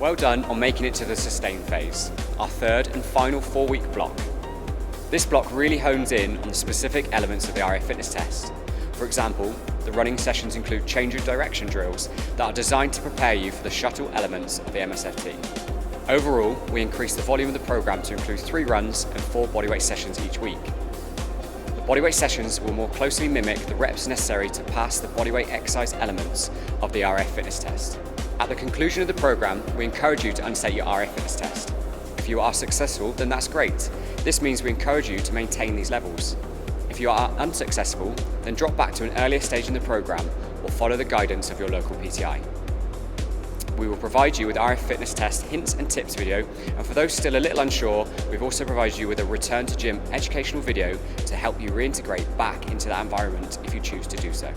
Well done on making it to the sustain phase, our third and final 4-week block. This block really hones in on the specific elements of the RAF Fitness test. For example, the running sessions include change of direction drills that are designed to prepare you for the shuttle elements of the MSFT. Overall, we increased the volume of the program to include 3 runs and 4 bodyweight sessions each week. The bodyweight sessions will more closely mimic the reps necessary to pass the bodyweight exercise elements of the RAF Fitness test. At the conclusion of the program, we encourage you to undertake your RAF Fitness test. If you are successful, then that's great. This means we encourage you to maintain these levels. If you are unsuccessful, then drop back to an earlier stage in the program or follow the guidance of your local PTI. We will provide you with RAF Fitness test hints and tips video, and for those still a little unsure, we've also provided you with a return to gym educational video to help you reintegrate back into that environment if you choose to do so.